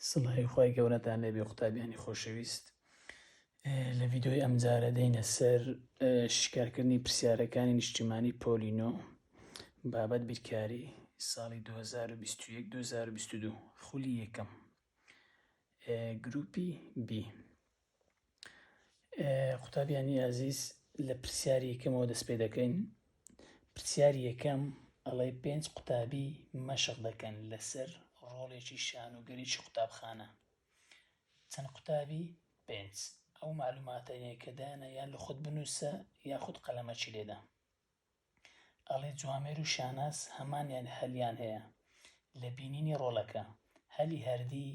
سڵای خی گەورەتان لێبێ قوتابیانی خۆشەویست. لە ڤیددیۆی ئەمجارە دەینە سەر شکارکردنی پرسیارەکانی نیشتیمانی پۆلینۆ بابەت بیرکاری ساڵی 2021-2022 خولی یەکەم گروپی بی. قوتابیانی ئازیز لە پرسیاری یەکەمەوە دەست پێ دەکەین. پرسیاری یەکەم ئەڵێ 5 قوتابی مەشق دەکەن لەسەر ڕۆڵێکی شانۆگەریی قوتابخانە. چەند قوتابی 5 ئەو معلوماتەیە کە دایانە یان لە خۆت بنووسە یاخود قەلەمەکی لێدا. ئەڵێ جوامێر و شاناس هەمانیان هەلیان هەیە لە بینینی ڕۆڵەکە. هەلی هەردی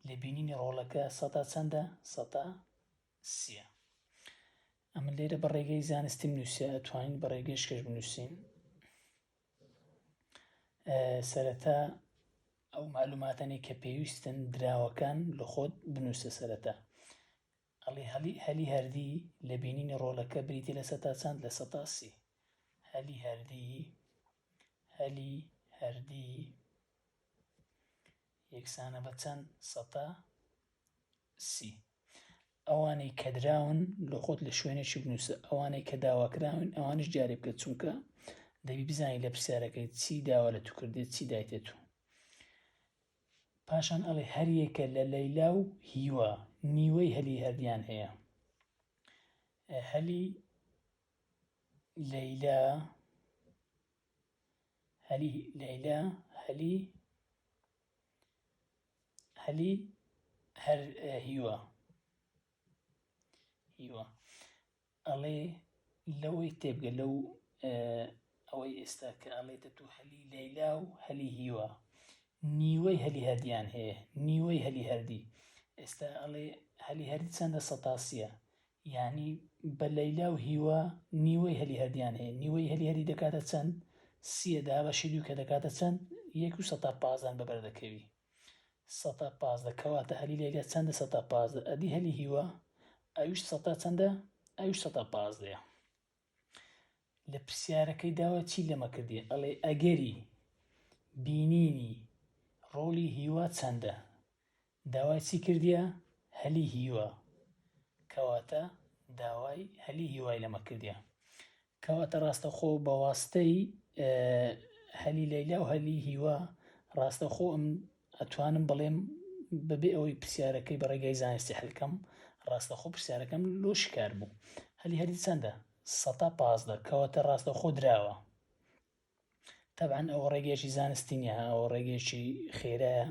لە بینینی ڕۆڵەکە سەدا چەندە؟ سەدا 30. ئەمە لێرە بە ڕێگەی زانستی بنووسە، ئەتوانین بە ڕێگەی شکەش بنووسین. سەرەتا ئەو معلوماتانی کە پێویستن دراوەکان لە خۆت بنووسە سەرەتا. ئەڵێ هەلی هەردی لە بینینی ڕۆڵەکە بریتە لە سەدا چەند؟ لە سەدا 30. هەلی هەردی یەکسانە بە چەند؟ سەدا 30. ئەوانەی کە دراون لە خۆت لە شوێنێکی بنووسە، ئەوانەی کە داواکراون ئەوانش دیاری بکە، چونکە دەبی بزانی لە پرسیارەکەی چی داوا لە تو کردێت، چی دایتێت تو. پاشان ئەڵێ هەر یەکە لە لەیلا و هیوا نیوەی هەلی هەردیان هەیە. هەلی لەیلا هەلی هەر هیوا ئەڵێ لەوەی تێبگە لەو ئەوەی ئێستا کە ئەڵێتە تو هەلی لەیلا و هەلی هیوا نیوەی هەلی هەردیان هەیە، نیوەی هەلی هەردی. ئێستا ئەڵێ هەلی هەردی چەندە؟ سەدا 30. یعنی بە لەیلا و هیوا نیوەی هەلی هەردیان هەیە. نیوەی هەلی هەردی دەکاتە چەند؟ 30 دابەشی 2 کە دەکاتە چەند؟ 1 و 115 بەبەردەکەوی. 115 کەواتە هەلی لەیلا چەندە؟ 115. ئەدی هەلی هیوا ئەویش سەدا چەندە؟ ئەویش 115. لە پرسیارەکەی داوا چی لەمە کردی؟ ئەڵێ ئەگەری بینینی ڕۆڵی هیوا چەندە؟ داوای چی کردیە؟ هەلی هیوا. کەواتە داوای هەلی هیوای لەمە کردیە. کەواتە ڕاستەخۆ بە واستەی هەلی لەیلا و هەلی هیوا ڕاستەخۆ ئەتوانم بڵێم بەبێ ئەوەی پرسیارەکەی بە ڕێگەی زانستی حلکەم، ڕاستەخۆ پرسیارەکەم لۆ شکار بوو. هەلی هەردی چەندە؟ 115. کەواتە ڕاستەخۆ دراوە. تەبعەن ئەوە ڕێگەیەکی زانستی نییە، ئەوە ڕێگەیەکی خێرایە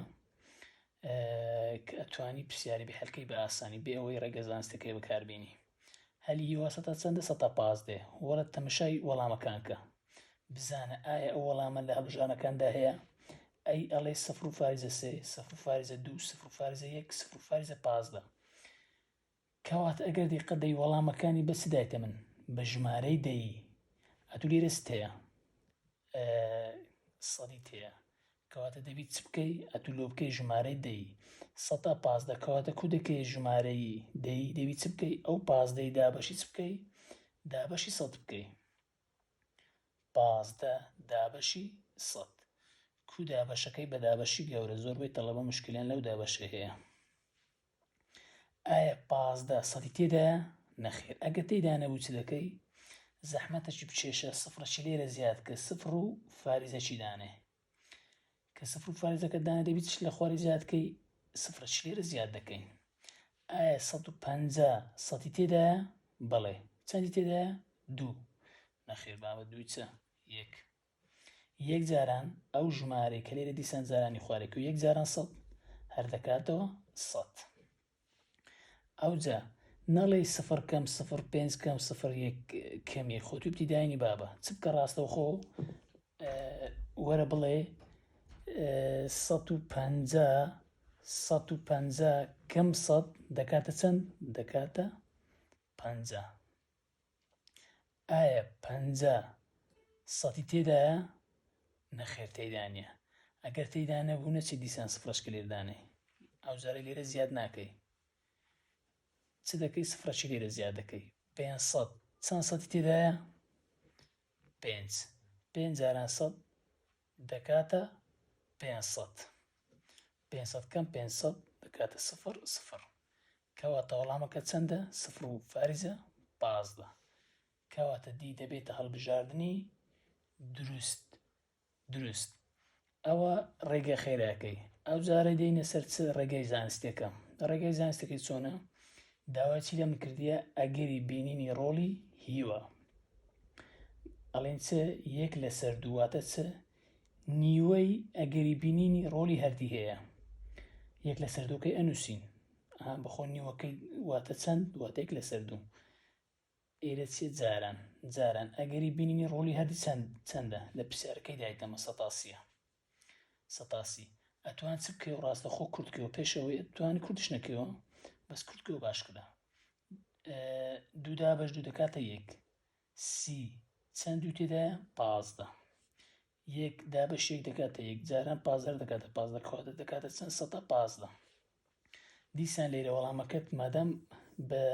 کە ئەتوانی پرسیاری بە حلکەی بە ئاسانی بێ ئەوەی ڕێگە زانستەکەی بەکاربێنی. هەلی هیوا سەدا چەندە؟ 115. وەرە تەمەشای وەڵامەکان کە بزانە ئایا ئەو وەڵامە لە هەڵبژانەکاندا هەیە؟ ئەی ئەڵێ 0.3 0.2 0.1 0.15. کەواتە ئەگەر دیقەت دەی وەڵامەکانی بە چ دایتە من؟ بە ژمارەی دەی. ئەتو لێرە ست هەیە؟ سەدیت هەیە. کەواتە دەبی چ بکەی؟ ئەتو لۆ بکەی ژمارەی دەی. 115 کەواتە کو دەکەی ژمارەی دەی، دەبی چ بکەی؟ ئەو 15 دابەشی چ بکەی؟ دابەشی 100 بکەی. 15 دابەشی 100. کو دابەشەکەی بە دابەشی گەورە، زۆربەی تەڵەبە مشکلیان لەو دابەشە هەیە. ئایا 15 سەدی تێدایە؟ نەخێر. ئەگەر تێدا نەبوو چ دەکەی؟ زەحمەتەکی بچێشە، سفرەکی لێرە زیاد کە، سفر و فاریزەکی دانێ. کە سفر و فاریزەکە دانێ دەبی چ لە خواری زیادکەی؟ سفرەکی لێرە زیاد دەکەین. ئایا 150 سەدی تێدایە؟ بەڵێ. چەندی تێدایە؟ 2. نەخێر. بابەت 2 چە؟ 1. یەک جاران ئەو ژمارەی کە لێرە دیسان جارانی خوارێک و 1 جاران 100 هەر دەکاتەوە 100. ئەوجا نەڵێ 0 کەم 0.5 کەم 0.1 کەمی خۆتوی ابتیداینی بابە چ بکە؟ ڕاستەوخۆ وەرە بڵێ 150 کەم 100 دەکاتە چەند؟ دەکاتە 50. ئایا 50 سەدی تێدایە؟ نەخێر تێدا نییە. ئەگەر تێدا نەبوو نەچی دیسان سفرەشکە لێردانێ، ئەو جارە لێرە زیاد ناکەی. چ دەکەی؟ سفرەشی لێرە زیاد دەکەی. 500 چەند سەدی تێدایە؟ 5. 5 جاران 100 دەکاتە 500. 500 کەم 500 دەکاتە 0 کەواتە وەڵامەکە چەندە؟ 0 و فارزە 15 کەواتە دی دەبێتە هەڵبژاردننی دروست. ئەوە ڕێگە خێراکەی. ئەو جارە دێنە سەر چ ڕێگەی زانستیەکە. ڕێگەی زانستەکەی چۆنە؟ داوای چی لەم کردیە؟ ئەگەری بینینی ڕۆڵی هیوە. ئەڵێن چ 1/2 واتە چ؟ نیوەی ئەگەری بینینی ڕۆڵی هەردی هەیە. 1/2 ئەنووسین. بەخۆ نیوەکەی واتە چەند؟ واتە 1/2. ئێرە چێ؟ جاران ئەگەری بینینی ڕۆڵی هەردی چەندە؟ لە پرسیارەکەی دایتەمە 180. ئەتوان چ بکەی؟ ڕاستەخۆ کورتکەوە پێشەوەی ئەتوانی کوردش نەکەوە بەس کورتکەوە باشکرا. 2 + 2 دەکاتە 1. سی چەند دوو تێدایە؟ 15. 1 + 1 دەکاتە 1 جاران 15 دەکاتە 15 کەواتە دەکاتە چەند؟ 115. دیسان لێرە وەڵامەکەت مادام بە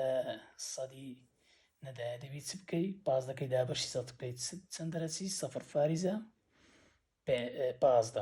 سەدی نەدایە دەبی چ بکەی؟ 15کەی دابەشی 100 بکەیت چەند دەرەچی؟ 0 فاریزە 15.